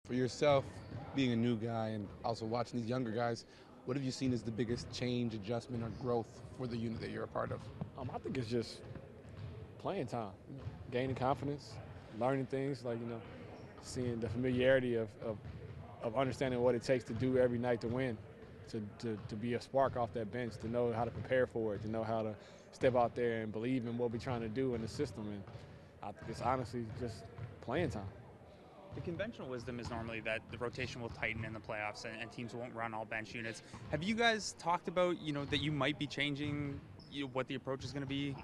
For yourself, being a new guy and also watching these younger guys, what have you seen as the biggest change, adjustment, or growth for the unit that you're a part of? I think it's just playing time, gaining confidence, learning things like seeing the familiarity of understanding what it takes to do every night to win, to be a spark off that bench, to know how to prepare for it, to know how to step out there and believe in what we're trying to do in the system. And I think it's honestly just playing time. The conventional wisdom is normally that the rotation will tighten in the playoffs and teams won't run all bench units. Have you guys talked about, that you might be changing what the approach is going to be?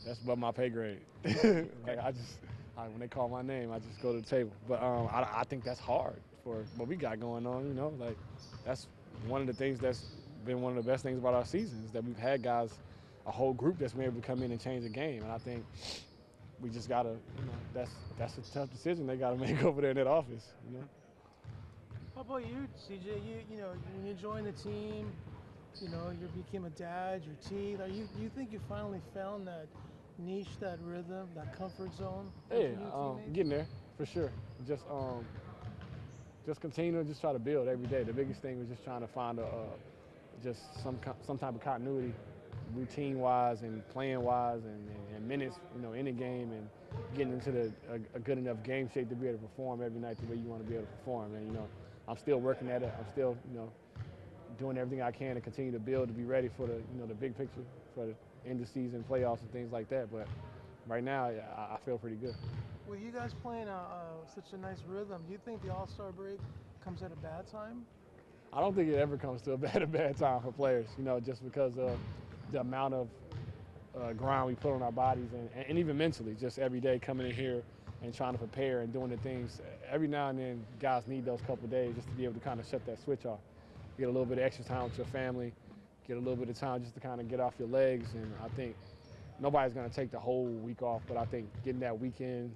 That's above my pay grade. When they call my name, I just go to the table. But I think that's hard for what we got going on. That's one of the things that's been one of the best things about our season is that we've had guys, a whole group that's been able to come in and change the game. And I think we just gotta, that's a tough decision they gotta make over there in that office. How about you, CJ? When you joined the team, you became a dad, your team. You think you finally found that niche, that rhythm, that comfort zone? Yeah, getting there for sure. Just continue to just try to build every day. The biggest thing was just trying to find just some type of continuity, routine-wise and playing-wise, and minutes, in the game, and getting into a good enough game shape to be able to perform every night the way you want to be able to perform. And I'm still working at it. I'm still doing everything I can to continue to build to be ready for the big picture, for the end of season playoffs and things like that. But right now, I feel pretty good. With you guys playing such a nice rhythm, do you think the All-Star break comes at a bad time? I don't think it ever comes to a bad time for players, just because of the amount of grind we put on our bodies and even mentally, just every day coming in here and trying to prepare and doing the things. Every now and then, guys need those couple of days just to be able to kind of shut that switch off. Get a little bit of extra time with your family, get a little bit of time just to kind of get off your legs. And I think nobody's going to take the whole week off, but I think getting that weekend,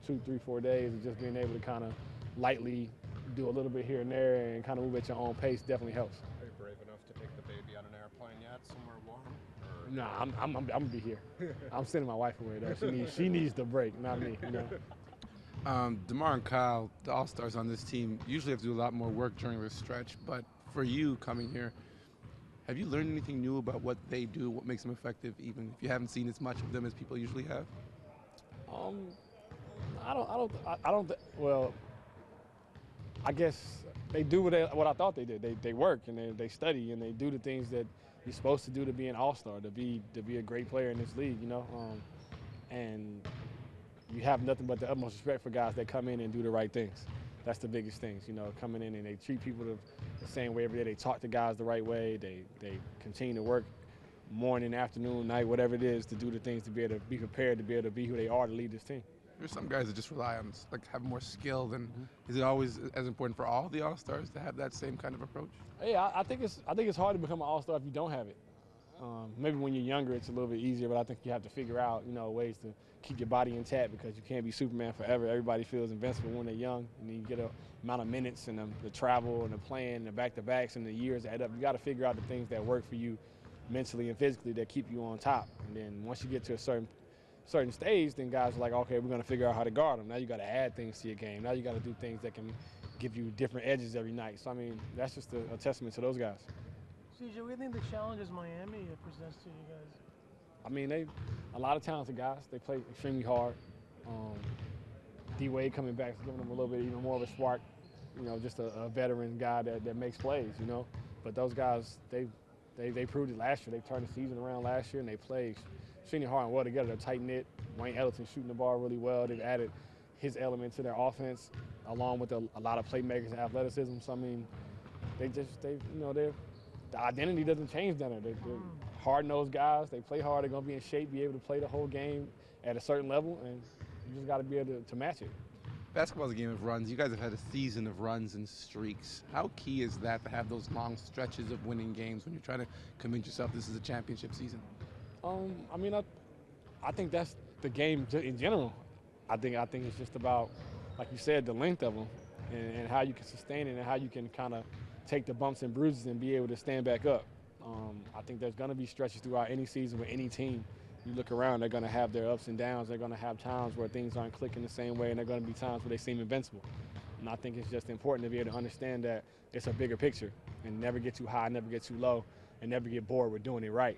2, 3, 4 days and just being able to kind of lightly do a little bit here and there and kind of move at your own pace definitely helps. Are you brave enough to take the baby on an airplane yet, somewhere warm? Nah, I'm gonna be here. I'm sending my wife away though. She needs the break, not me. DeMar and Kyle, the All-Stars on this team, usually have to do a lot more work during this stretch. But for you coming here, have you learned anything new about what they do, what makes them effective, even if you haven't seen as much of them as people usually have? Well, I guess they do what I thought they did. They work and they study and they do the things that you're supposed to do to be an all-star, to be a great player in this league, and you have nothing but the utmost respect for guys that come in and do the right things. That's the biggest things, coming in and they treat people the same way every day. They talk to guys the right way. They continue to work morning, afternoon, night, whatever it is, to do the things to be able to be prepared to be able to be who they are to lead this team. There's some guys that just rely on, have more skill than. Is it always as important for all the All-Stars to have that same kind of approach? Yeah, I think it's hard to become an All-Star if you don't have it. Maybe when you're younger, it's a little bit easier, but I think you have to figure out, ways to keep your body intact because you can't be Superman forever. Everybody feels invincible when they're young, and then you get a amount of minutes and the travel and the playing and the back-to-backs and the years add up. You got to figure out the things that work for you mentally and physically that keep you on top. And then once you get to a certain stage, then guys are like, okay, we're going to figure out how to guard them. Now you got to add things to your game. Now you got to do things that can give you different edges every night. So, that's just a testament to those guys. CJ, what do you think the challenges Miami presents to you guys? They a lot of talented guys. They play extremely hard. D-Wade coming back is giving them a little bit even more of a spark. Just a veteran guy that makes plays, But those guys, they proved it last year. They turned the season around last year, and they played extremely hard and well together. They're tight-knit. Wayne Ellington shooting the ball really well. They've added his element to their offense, along with a lot of playmakers and athleticism. So, the identity doesn't change down there. They're hard-nosed guys. They play hard. They're going to be in shape, be able to play the whole game at a certain level, and you just got to be able to match it. Basketball's a game of runs. You guys have had a season of runs and streaks. How key is that to have those long stretches of winning games when you're trying to convince yourself this is a championship season? I think that's the game in general. I think it's just about, like you said, the length of them and how you can sustain it and how you can kind of take the bumps and bruises and be able to stand back up. I think there's going to be stretches throughout any season with any team. You look around, they're going to have their ups and downs. They're going to have times where things aren't clicking the same way, and they're going to be times where they seem invincible. And I think it's just important to be able to understand that it's a bigger picture and never get too high, never get too low, and never get bored with doing it right.